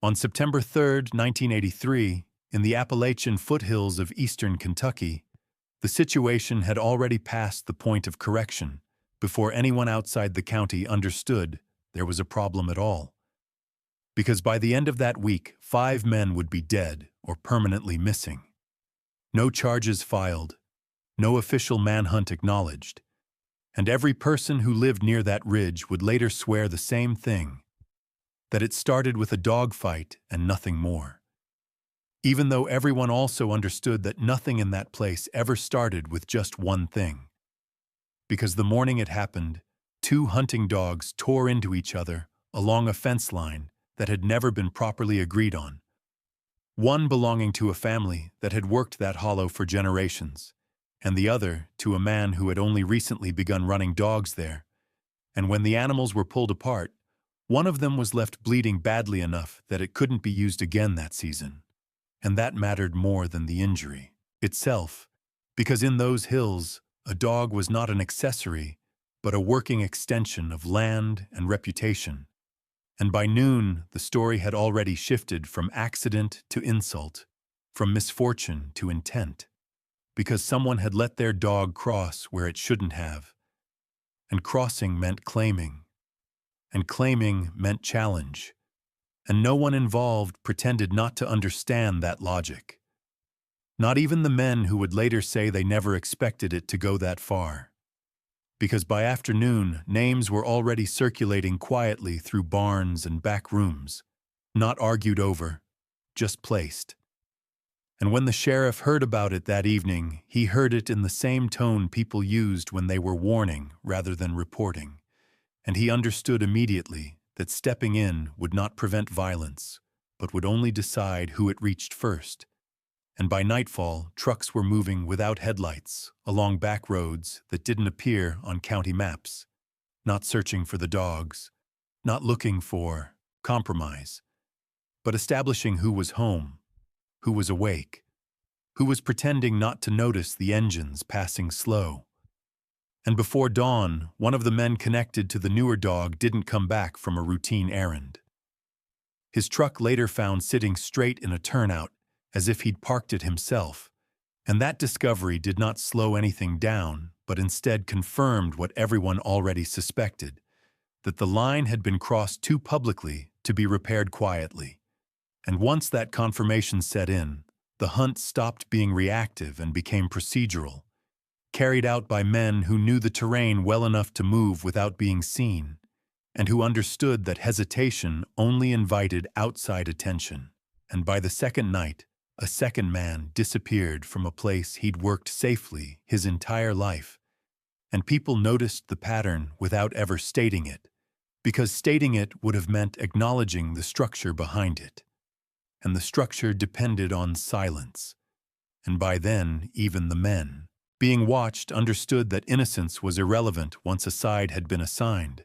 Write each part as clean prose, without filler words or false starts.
On September 3, 1983, in the Appalachian foothills of eastern Kentucky, the situation had already passed the point of correction before anyone outside the county understood there was a problem at all. Because by the end of that week, 5 men would be dead or permanently missing. No charges filed, no official manhunt acknowledged, and every person who lived near that ridge would later swear the same thing, that it started with a dogfight and nothing more. Even though everyone also understood that nothing in that place ever started with just one thing. Because the morning it happened, 2 hunting dogs tore into each other along a fence line that had never been properly agreed on. One belonging to a family that had worked that hollow for generations, and the other to a man who had only recently begun running dogs there. And when the animals were pulled apart, one of them was left bleeding badly enough that it couldn't be used again that season. And that mattered more than the injury itself, because in those hills, a dog was not an accessory, but a working extension of land and reputation. And by noon, the story had already shifted from accident to insult, from misfortune to intent, because someone had let their dog cross where it shouldn't have. And crossing meant claiming, and claiming meant challenge, and no one involved pretended not to understand that logic. Not even the men who would later say they never expected it to go that far. Because by afternoon, names were already circulating quietly through barns and back rooms, not argued over, just placed. And when the sheriff heard about it that evening, he heard it in the same tone people used when they were warning rather than reporting. And he understood immediately that stepping in would not prevent violence, but would only decide who it reached first. And by nightfall, trucks were moving without headlights along back roads that didn't appear on county maps, not searching for the dogs, not looking for compromise, but establishing who was home, who was awake, who was pretending not to notice the engines passing slow. And before dawn, one of the men connected to the newer dog didn't come back from a routine errand. His truck later found sitting straight in a turnout, as if he'd parked it himself, and that discovery did not slow anything down, but instead confirmed what everyone already suspected, that the line had been crossed too publicly to be repaired quietly. And once that confirmation set in, the hunt stopped being reactive and became procedural, carried out by men who knew the terrain well enough to move without being seen, and who understood that hesitation only invited outside attention. And by the second night, a second man disappeared from a place he'd worked safely his entire life, and people noticed the pattern without ever stating it, because stating it would have meant acknowledging the structure behind it. And the structure depended on silence. And by then, even the men, being watched, understood that innocence was irrelevant once a side had been assigned,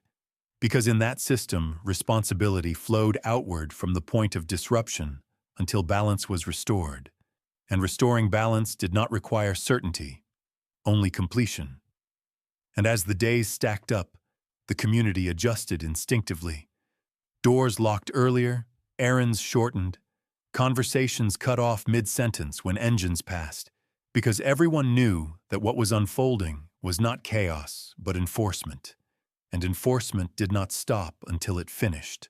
because in that system, responsibility flowed outward from the point of disruption until balance was restored. And restoring balance did not require certainty, only completion. And as the days stacked up, the community adjusted instinctively. Doors locked earlier, errands shortened, conversations cut off mid-sentence when engines passed, because everyone knew that what was unfolding was not chaos, but enforcement. And enforcement did not stop until it finished,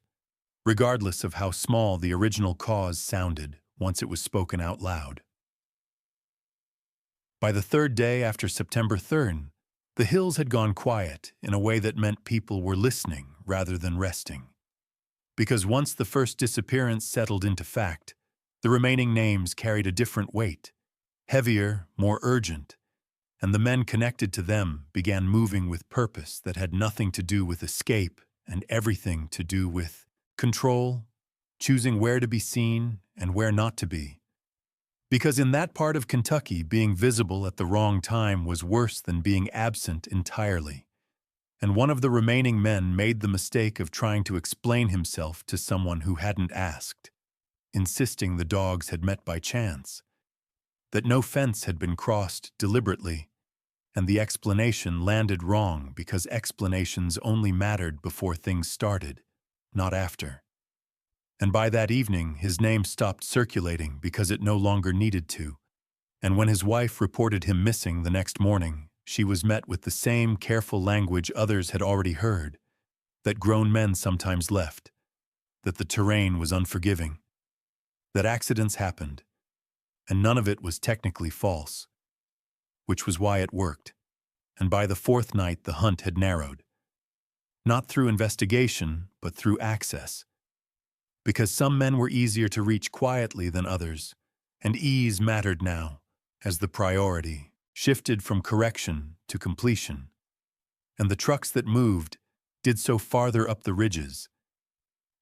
regardless of how small the original cause sounded once it was spoken out loud. By the 3rd day after September 3rd, the hills had gone quiet in a way that meant people were listening rather than resting. Because once the first disappearance settled into fact, the remaining names carried a different weight, heavier, more urgent, and the men connected to them began moving with purpose that had nothing to do with escape and everything to do with control, choosing where to be seen and where not to be. Because in that part of Kentucky, being visible at the wrong time was worse than being absent entirely. And one of the remaining men made the mistake of trying to explain himself to someone who hadn't asked, insisting the dogs had met by chance, that no fence had been crossed deliberately, and the explanation landed wrong because explanations only mattered before things started, not after. And by that evening, his name stopped circulating because it no longer needed to. And when his wife reported him missing the next morning, she was met with the same careful language others had already heard, that grown men sometimes left, that the terrain was unforgiving, that accidents happened, and none of it was technically false, which was why it worked. And by the fourth night the hunt had narrowed. Not through investigation, but through access. Because some men were easier to reach quietly than others, and ease mattered now, as the priority shifted from correction to completion. And the trucks that moved did so farther up the ridges,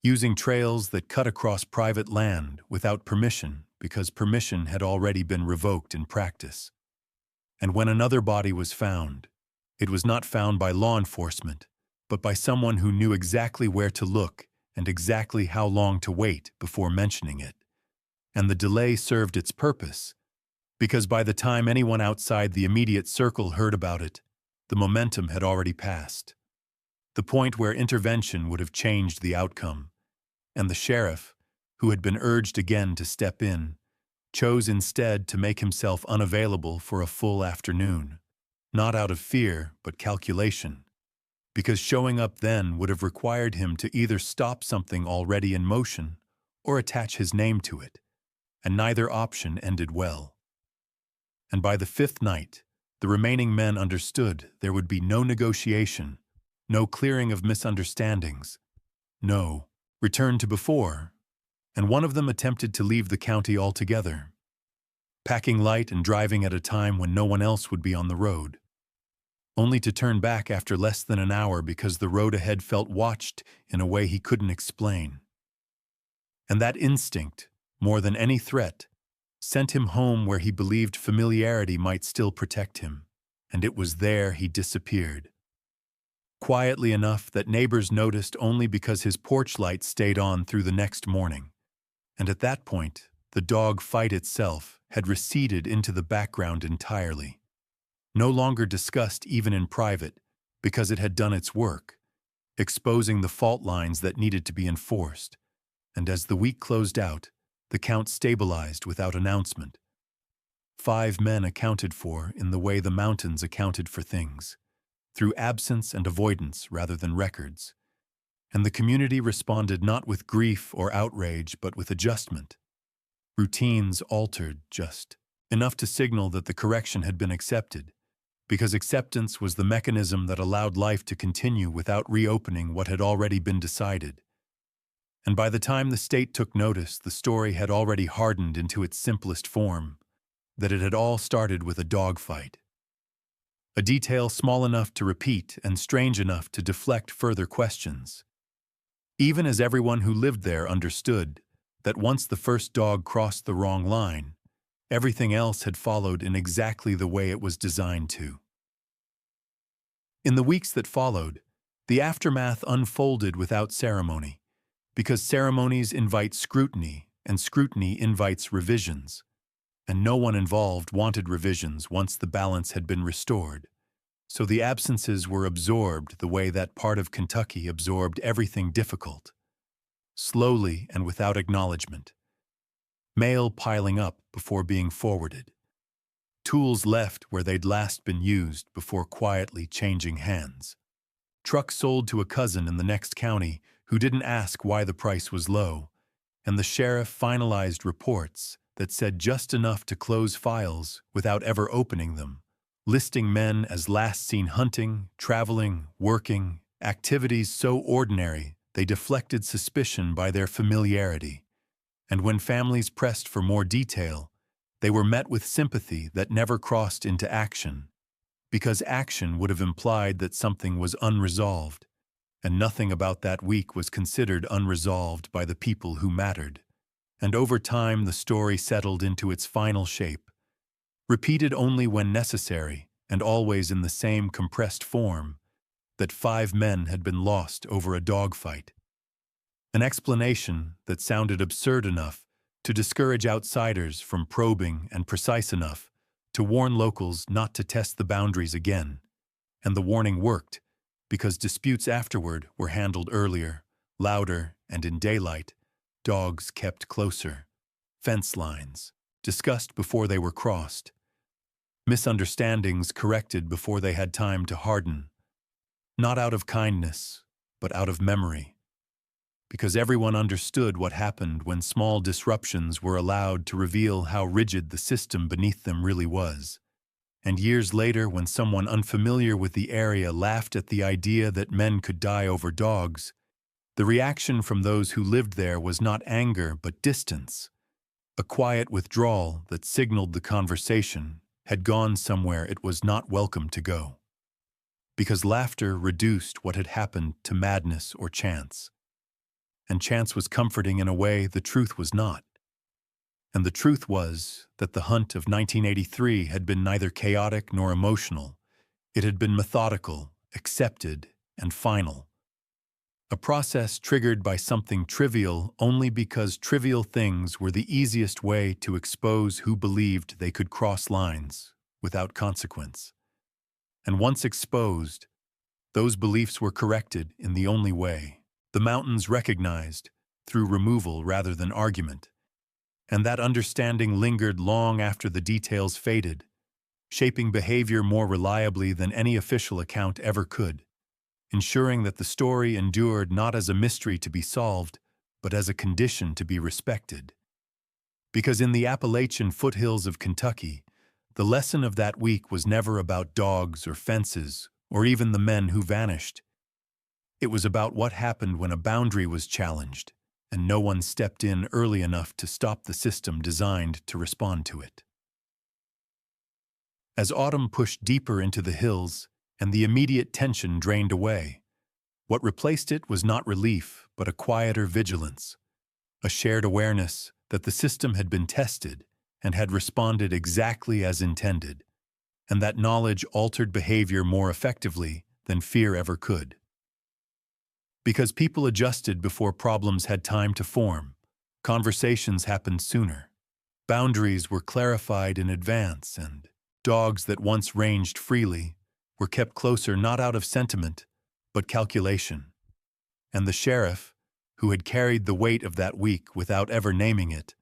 using trails that cut across private land without permission because permission had already been revoked in practice. And when another body was found, it was not found by law enforcement, but by someone who knew exactly where to look and exactly how long to wait before mentioning it. And the delay served its purpose, because by the time anyone outside the immediate circle heard about it, the momentum had already passed. The point where intervention would have changed the outcome, and the sheriff, who had been urged again to step in, chose instead to make himself unavailable for a full afternoon, not out of fear but calculation, because showing up then would have required him to either stop something already in motion or attach his name to it, and neither option ended well. And by the fifth night, the remaining men understood there would be no negotiation, no clearing of misunderstandings, no return to before, and one of them attempted to leave the county altogether, packing light and driving at a time when no one else would be on the road, only to turn back after less than an hour because the road ahead felt watched in a way he couldn't explain. And that instinct, more than any threat, sent him home where he believed familiarity might still protect him, and it was there he disappeared. Quietly enough that neighbors noticed only because his porch light stayed on through the next morning. And at that point, the dog fight itself had receded into the background entirely. No longer discussed even in private, because it had done its work, exposing the fault lines that needed to be enforced. And as the week closed out, the count stabilized without announcement. 5 men accounted for in the way the mountains accounted for things, through absence and avoidance rather than records. And the community responded not with grief or outrage, but with adjustment. Routines altered just enough to signal that the correction had been accepted, because acceptance was the mechanism that allowed life to continue without reopening what had already been decided. And by the time the state took notice, the story had already hardened into its simplest form, that it had all started with a dogfight. A detail small enough to repeat and strange enough to deflect further questions. Even as everyone who lived there understood that once the first dog crossed the wrong line, everything else had followed in exactly the way it was designed to. In the weeks that followed, the aftermath unfolded without ceremony, because ceremonies invite scrutiny, and scrutiny invites revisions. And no one involved wanted revisions once the balance had been restored. So the absences were absorbed the way that part of Kentucky absorbed everything difficult, slowly and without acknowledgement. Mail piling up before being forwarded. Tools left where they'd last been used before quietly changing hands. Trucks sold to a cousin in the next county who didn't ask why the price was low, and the sheriff finalized reports that said just enough to close files without ever opening them, listing men as last seen hunting, traveling, working, activities so ordinary they deflected suspicion by their familiarity. And when families pressed for more detail, they were met with sympathy that never crossed into action, because action would have implied that something was unresolved, and nothing about that week was considered unresolved by the people who mattered. And over time the story settled into its final shape, repeated only when necessary and always in the same compressed form, that 5 men had been lost over a dogfight. An explanation that sounded absurd enough to discourage outsiders from probing and precise enough to warn locals not to test the boundaries again. And the warning worked, because disputes afterward were handled earlier, louder, and in daylight, dogs kept closer, fence lines discussed before they were crossed, misunderstandings corrected before they had time to harden, not out of kindness, but out of memory, because everyone understood what happened when small disruptions were allowed to reveal how rigid the system beneath them really was. And years later, when someone unfamiliar with the area laughed at the idea that men could die over dogs, the reaction from those who lived there was not anger but distance, a quiet withdrawal that signaled the conversation had gone somewhere it was not welcome to go. Because laughter reduced what had happened to madness or chance. And chance was comforting in a way the truth was not. And the truth was that the hunt of 1983 had been neither chaotic nor emotional. It had been methodical, accepted, and final. A process triggered by something trivial only because trivial things were the easiest way to expose who believed they could cross lines without consequence. And once exposed, those beliefs were corrected in the only way the mountains recognized, through removal rather than argument. And that understanding lingered long after the details faded, shaping behavior more reliably than any official account ever could, ensuring that the story endured not as a mystery to be solved, but as a condition to be respected. Because in the Appalachian foothills of Kentucky, the lesson of that week was never about dogs or fences or even the men who vanished. It was about what happened when a boundary was challenged and no one stepped in early enough to stop the system designed to respond to it. As autumn pushed deeper into the hills and the immediate tension drained away, what replaced it was not relief but a quieter vigilance, a shared awareness that the system had been tested and had responded exactly as intended, and that knowledge altered behavior more effectively than fear ever could. Because people adjusted before problems had time to form, conversations happened sooner, boundaries were clarified in advance, and dogs that once ranged freely were kept closer not out of sentiment, but calculation. And the sheriff, who had carried the weight of that week without ever naming it,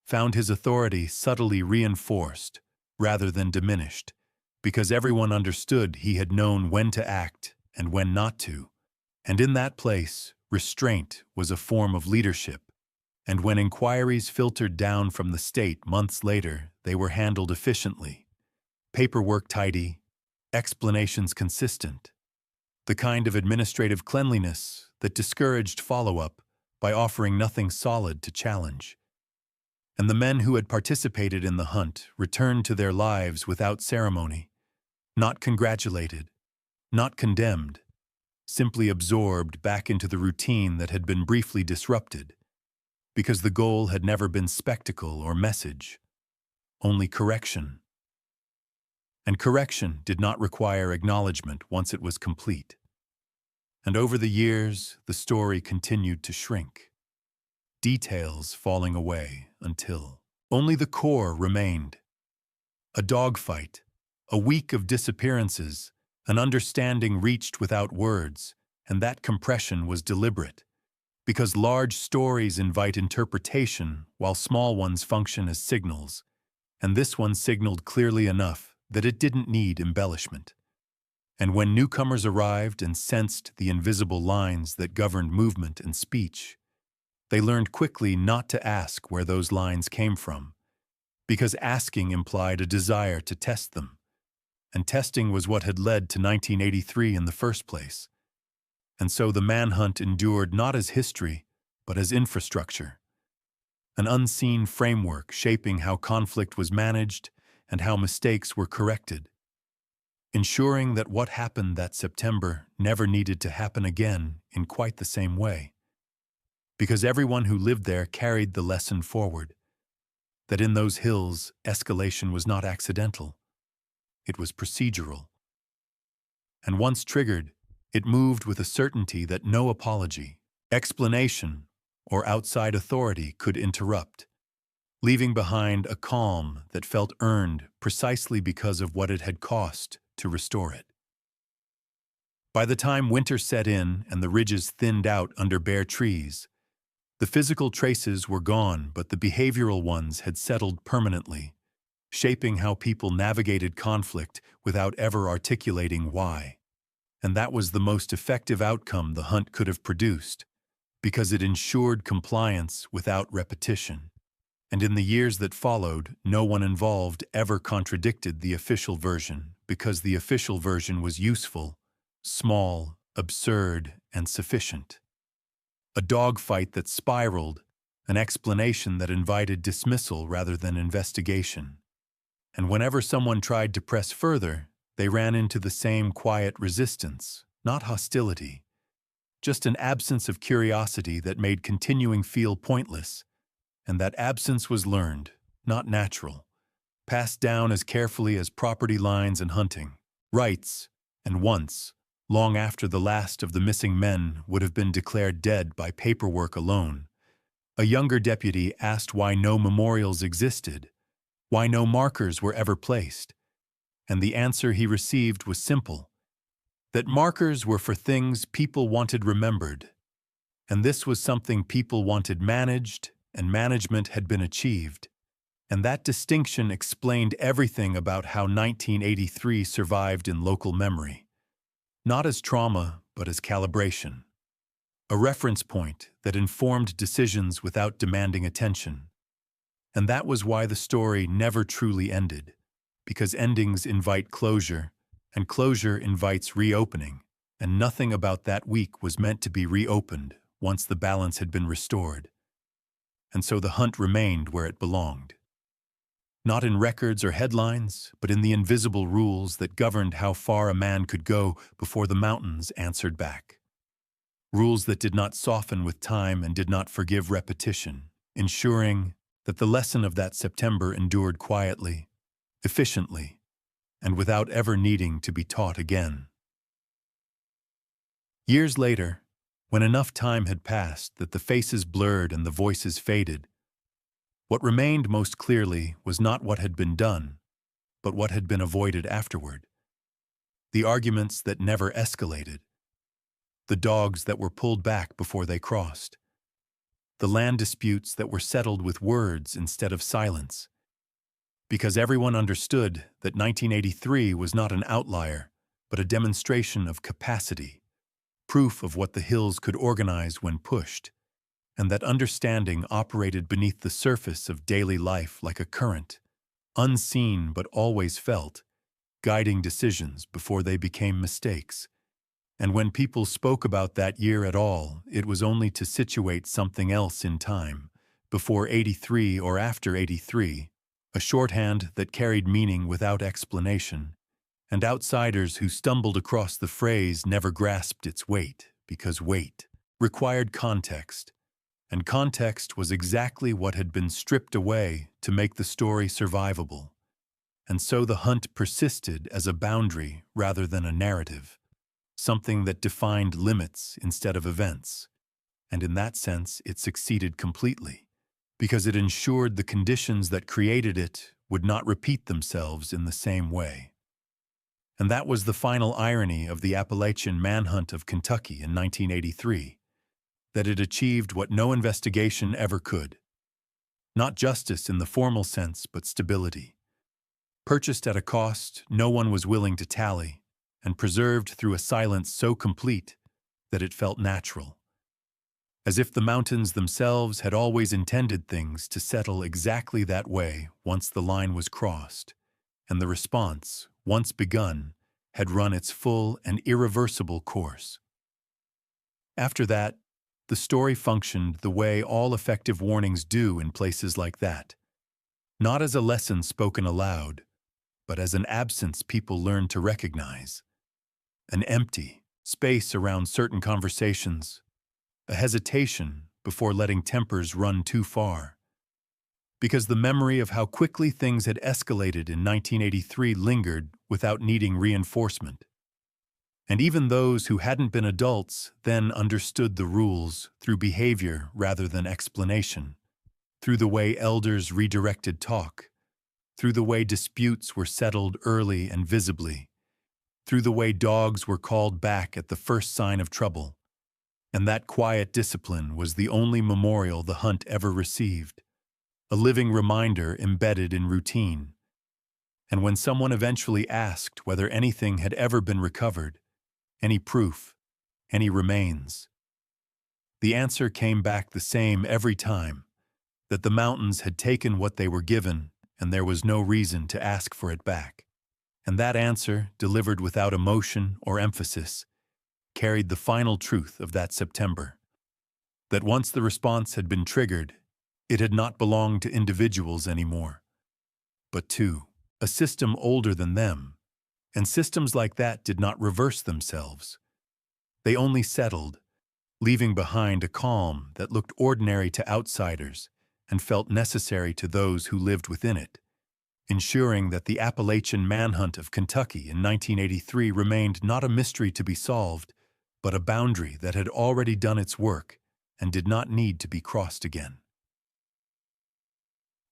found his authority subtly reinforced rather than diminished, because everyone understood he had known when to act and when not to. And in that place, restraint was a form of leadership, and when inquiries filtered down from the state months later, they were handled efficiently, paperwork tidy, explanations consistent, the kind of administrative cleanliness that discouraged follow-up by offering nothing solid to challenge. And the men who had participated in the hunt returned to their lives without ceremony, not congratulated, not condemned, simply absorbed back into the routine that had been briefly disrupted, because the goal had never been spectacle or message, only correction. And correction did not require acknowledgement once it was complete. And over the years, the story continued to shrink, details falling away until only the core remained. A dogfight, a week of disappearances, an understanding reached without words, and that compression was deliberate, because large stories invite interpretation while small ones function as signals, and this one signaled clearly enough that it didn't need embellishment. And when newcomers arrived and sensed the invisible lines that governed movement and speech, they learned quickly not to ask where those lines came from, because asking implied a desire to test them. And testing was what had led to 1983 in the first place. And so the manhunt endured not as history, but as infrastructure, an unseen framework shaping how conflict was managed and how mistakes were corrected, ensuring that what happened that September never needed to happen again in quite the same way. Because everyone who lived there carried the lesson forward, that in those hills, escalation was not accidental. It was procedural. And once triggered, it moved with a certainty that no apology, explanation, or outside authority could interrupt, leaving behind a calm that felt earned precisely because of what it had cost to restore it. By the time winter set in and the ridges thinned out under bare trees, The physical traces were gone, but the behavioral ones had settled permanently, shaping how people navigated conflict without ever articulating why. And that was the most effective outcome the hunt could have produced, because it ensured compliance without repetition. And in the years that followed, no one involved ever contradicted the official version, because the official version was useful, small, absurd, and sufficient. A dogfight that spiraled, an explanation that invited dismissal rather than investigation. And whenever someone tried to press further, they ran into the same quiet resistance, not hostility, just an absence of curiosity that made continuing feel pointless. And that absence was learned, not natural, passed down as carefully as property lines and hunting rights, and once, long after the last of the missing men would have been declared dead by paperwork alone, a younger deputy asked why no memorials existed, why no markers were ever placed. And the answer he received was simple: that markers were for things people wanted remembered. And this was something people wanted managed, and management had been achieved. And that distinction explained everything about how 1983 survived in local memory. Not as trauma, but as calibration. A reference point that informed decisions without demanding attention. And that was why the story never truly ended, because endings invite closure, and closure invites reopening, and nothing about that week was meant to be reopened once the balance had been restored. And so the hunt remained where it belonged. Not in records or headlines, but in the invisible rules that governed how far a man could go before the mountains answered back. Rules that did not soften with time and did not forgive repetition, ensuring that the lesson of that September endured quietly, efficiently, and without ever needing to be taught again. Years later, when enough time had passed that the faces blurred and the voices faded, what remained most clearly was not what had been done, but what had been avoided afterward. The arguments that never escalated, the dogs that were pulled back before they crossed, the land disputes that were settled with words instead of silence, because everyone understood that 1983 was not an outlier, but a demonstration of capacity, proof of what the hills could organize when pushed, and that understanding operated beneath the surface of daily life like a current, unseen but always felt, guiding decisions before they became mistakes. And when people spoke about that year at all, it was only to situate something else in time, before 83 or after 83, a shorthand that carried meaning without explanation, and outsiders who stumbled across the phrase never grasped its weight, because weight required context, and context was exactly what had been stripped away to make the story survivable. And so the hunt persisted as a boundary rather than a narrative, something that defined limits instead of events. And in that sense, it succeeded completely, because it ensured the conditions that created it would not repeat themselves in the same way. And that was the final irony of the Appalachian Manhunt of Kentucky in 1983, that it achieved what no investigation ever could. Not justice in the formal sense, but stability. Purchased at a cost no one was willing to tally, and preserved through a silence so complete that it felt natural. As if the mountains themselves had always intended things to settle exactly that way once the line was crossed, and the response, once begun, had run its full and irreversible course. After that, the story functioned the way all effective warnings do in places like that. Not as a lesson spoken aloud, but as an absence people learn to recognize. An empty space around certain conversations, a hesitation before letting tempers run too far. Because the memory of how quickly things had escalated in 1983 lingered without needing reinforcement. And even those who hadn't been adults then understood the rules through behavior rather than explanation, through the way elders redirected talk, through the way disputes were settled early and visibly, through the way dogs were called back at the first sign of trouble. And that quiet discipline was the only memorial the hunt ever received, a living reminder embedded in routine. And when someone eventually asked whether anything had ever been recovered, any proof, any remains, the answer came back the same every time, that the mountains had taken what they were given and there was no reason to ask for it back. And that answer, delivered without emotion or emphasis, carried the final truth of that September. That once the response had been triggered, it had not belonged to individuals anymore, but to a system older than them, and systems like that did not reverse themselves. They only settled, leaving behind a calm that looked ordinary to outsiders and felt necessary to those who lived within it, ensuring that the Appalachian Manhunt of Kentucky in 1983 remained not a mystery to be solved, but a boundary that had already done its work and did not need to be crossed again.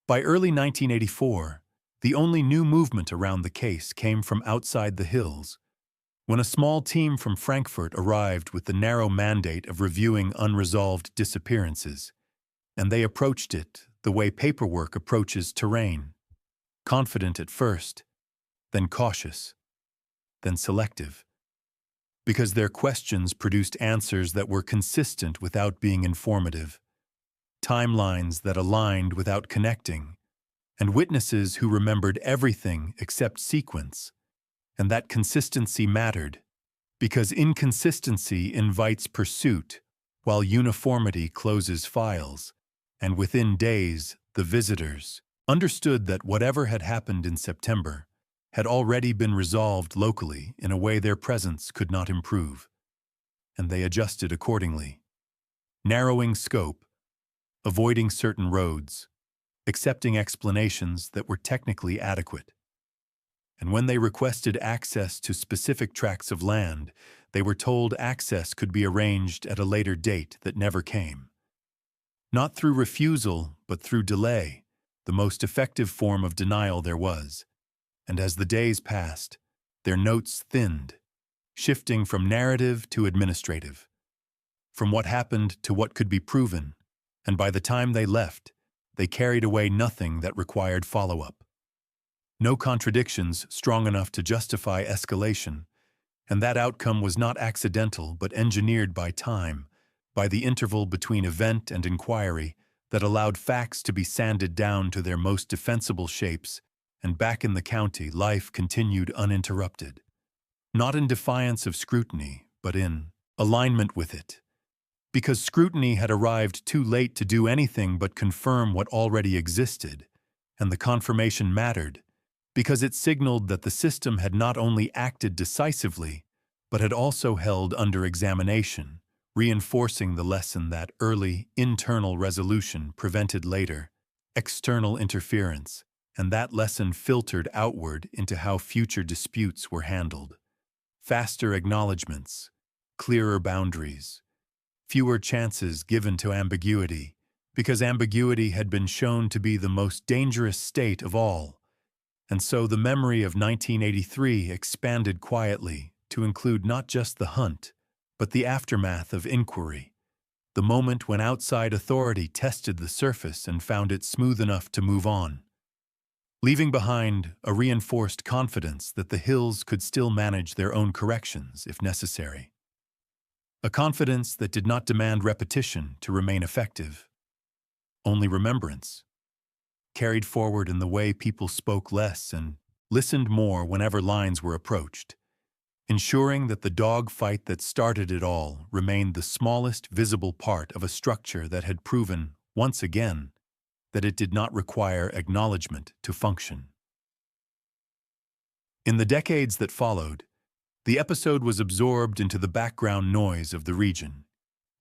By early 1984, the only new movement around the case came from outside the hills, when a small team from Frankfurt arrived with the narrow mandate of reviewing unresolved disappearances, and they approached it the way paperwork approaches terrain, confident at first, then cautious, then selective, because their questions produced answers that were consistent without being informative, timelines that aligned without connecting, and witnesses who remembered everything except sequence. And that consistency mattered, because inconsistency invites pursuit, while uniformity closes files. And within days, the visitors understood that whatever had happened in September had already been resolved locally in a way their presence could not improve. And they adjusted accordingly, narrowing scope, avoiding certain roads, accepting explanations that were technically adequate. And when they requested access to specific tracts of land, they were told access could be arranged at a later date that never came. Not through refusal, but through delay, the most effective form of denial there was. And as the days passed, their notes thinned, shifting from narrative to administrative, from what happened to what could be proven, and by the time they left, they carried away nothing that required follow-up. No contradictions strong enough to justify escalation, and that outcome was not accidental but engineered by time, by the interval between event and inquiry that allowed facts to be sanded down to their most defensible shapes, and back in the county life continued uninterrupted. Not in defiance of scrutiny, but in alignment with it. Because scrutiny had arrived too late to do anything but confirm what already existed, and the confirmation mattered, because it signaled that the system had not only acted decisively, but had also held under examination, reinforcing the lesson that early, internal resolution prevented later, external interference, and that lesson filtered outward into how future disputes were handled. Faster acknowledgments, clearer boundaries, fewer chances given to ambiguity, because ambiguity had been shown to be the most dangerous state of all. And so the memory of 1983 expanded quietly to include not just the hunt, but the aftermath of inquiry, the moment when outside authority tested the surface and found it smooth enough to move on, leaving behind a reinforced confidence that the hills could still manage their own corrections if necessary. A confidence that did not demand repetition to remain effective, only remembrance, carried forward in the way people spoke less and listened more whenever lines were approached, ensuring that the dogfight that started it all remained the smallest visible part of a structure that had proven, once again, that it did not require acknowledgement to function. In the decades that followed, the episode was absorbed into the background noise of the region,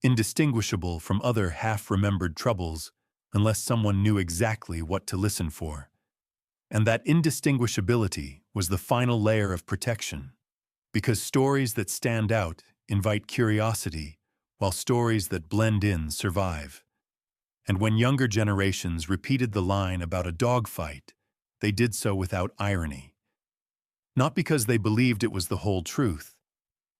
indistinguishable from other half-remembered troubles unless someone knew exactly what to listen for. And that indistinguishability was the final layer of protection, because stories that stand out invite curiosity, while stories that blend in survive. And when younger generations repeated the line about a dogfight, they did so without irony. Not because they believed it was the whole truth,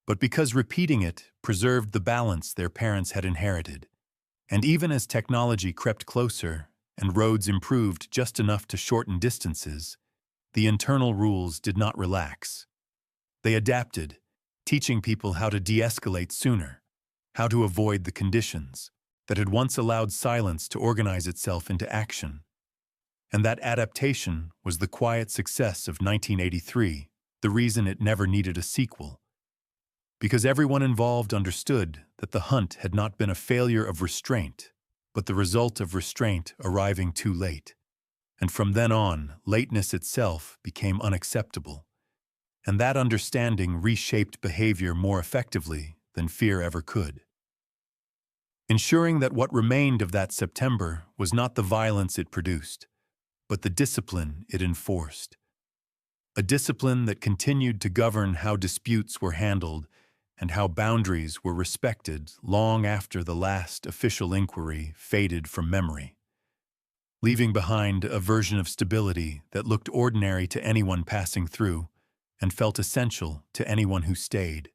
but because repeating it preserved the balance their parents had inherited. And even as technology crept closer and roads improved just enough to shorten distances, the internal rules did not relax. They adapted, teaching people how to de-escalate sooner, how to avoid the conditions that had once allowed silence to organize itself into action. And that adaptation was the quiet success of 1983, the reason it never needed a sequel. Because everyone involved understood that the hunt had not been a failure of restraint, but the result of restraint arriving too late. And from then on, lateness itself became unacceptable. And that understanding reshaped behavior more effectively than fear ever could. Ensuring that what remained of that September was not the violence it produced, but the discipline it enforced. A discipline that continued to govern how disputes were handled and how boundaries were respected long after the last official inquiry faded from memory, leaving behind a version of stability that looked ordinary to anyone passing through and felt essential to anyone who stayed.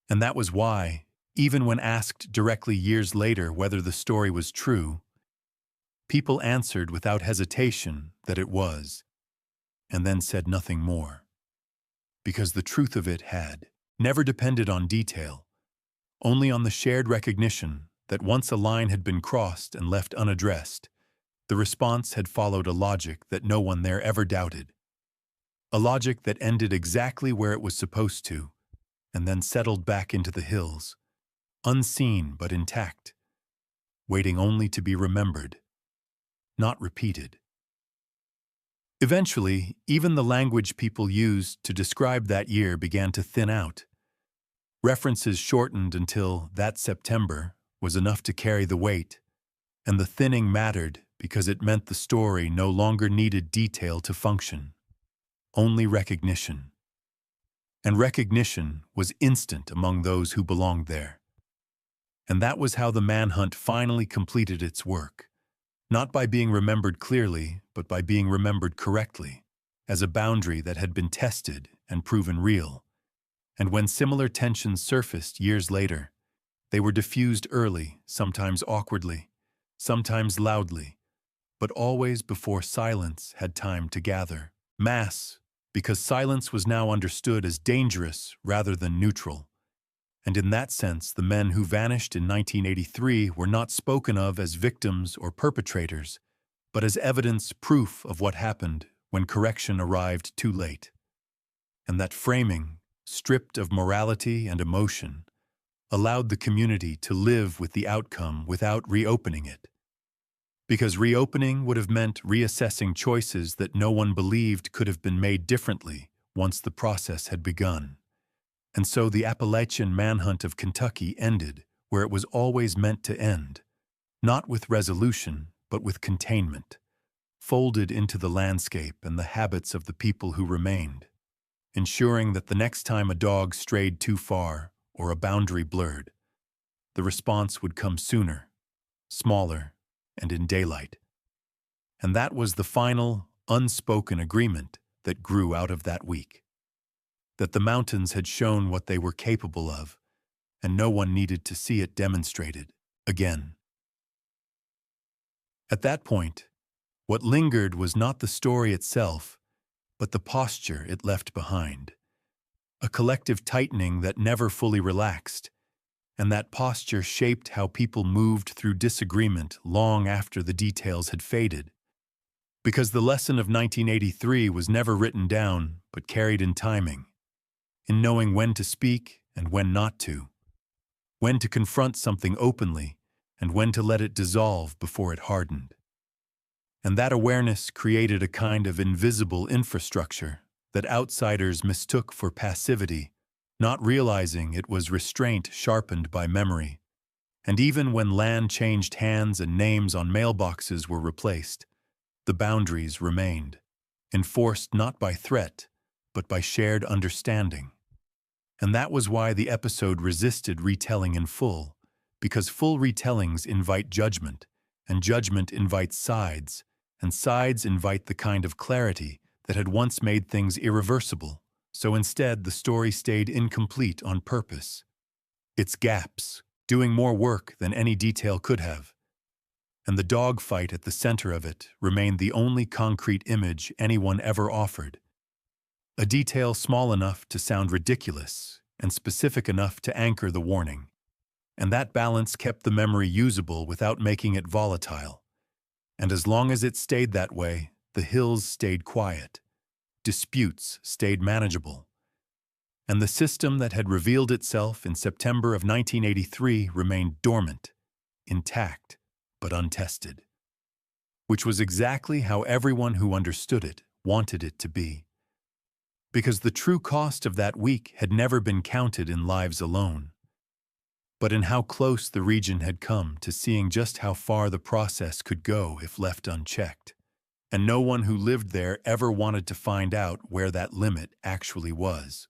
And that was why, even when asked directly years later whether the story was true, people answered without hesitation that it was, and then said nothing more. Because the truth of it had never depended on detail, only on the shared recognition that once a line had been crossed and left unaddressed, the response had followed a logic that no one there ever doubted. A logic that ended exactly where it was supposed to, and then settled back into the hills, unseen but intact, waiting only to be remembered, not repeated. Eventually, even the language people used to describe that year began to thin out. References shortened until that September was enough to carry the weight, and the thinning mattered because it meant the story no longer needed detail to function, only recognition. And recognition was instant among those who belonged there. And that was how the manhunt finally completed its work, not by being remembered clearly, but by being remembered correctly, as a boundary that had been tested and proven real. And when similar tensions surfaced years later, they were diffused early, sometimes awkwardly, sometimes loudly, but always before silence had time to gather. Mass, because silence was now understood as dangerous rather than neutral. And in that sense, the men who vanished in 1983 were not spoken of as victims or perpetrators, but as evidence, proof of what happened when correction arrived too late. And that framing, stripped of morality and emotion, allowed the community to live with the outcome without reopening it. Because reopening would have meant reassessing choices that no one believed could have been made differently once the process had begun. And so the Appalachian manhunt of Kentucky ended where it was always meant to end, not with resolution, but with containment, folded into the landscape and the habits of the people who remained, ensuring that the next time a dog strayed too far or a boundary blurred, the response would come sooner, smaller, and in daylight. And that was the final, unspoken agreement that grew out of that week. That the mountains had shown what they were capable of, and no one needed to see it demonstrated again. At that point, what lingered was not the story itself, but the posture it left behind. A collective tightening that never fully relaxed, and that posture shaped how people moved through disagreement long after the details had faded. Because the lesson of 1983 was never written down, but carried in timing, in knowing when to speak and when not to, when to confront something openly and when to let it dissolve before it hardened. And that awareness created a kind of invisible infrastructure that outsiders mistook for passivity, not realizing it was restraint sharpened by memory. And even when land changed hands and names on mailboxes were replaced, the boundaries remained, enforced not by threat, but by shared understanding. And that was why the episode resisted retelling in full, because full retellings invite judgment, and judgment invites sides, and sides invite the kind of clarity that had once made things irreversible, So instead, the story stayed incomplete on purpose. Its gaps, doing more work than any detail could have. And the dogfight at the center of it remained the only concrete image anyone ever offered. A detail small enough to sound ridiculous and specific enough to anchor the warning. And that balance kept the memory usable without making it volatile. And as long as it stayed that way, the hills stayed quiet. Disputes stayed manageable. And the system that had revealed itself in September of 1983 remained dormant, intact, but untested. Which was exactly how everyone who understood it wanted it to be. Because the true cost of that week had never been counted in lives alone, but in how close the region had come to seeing just how far the process could go if left unchecked. And no one who lived there ever wanted to find out where that limit actually was.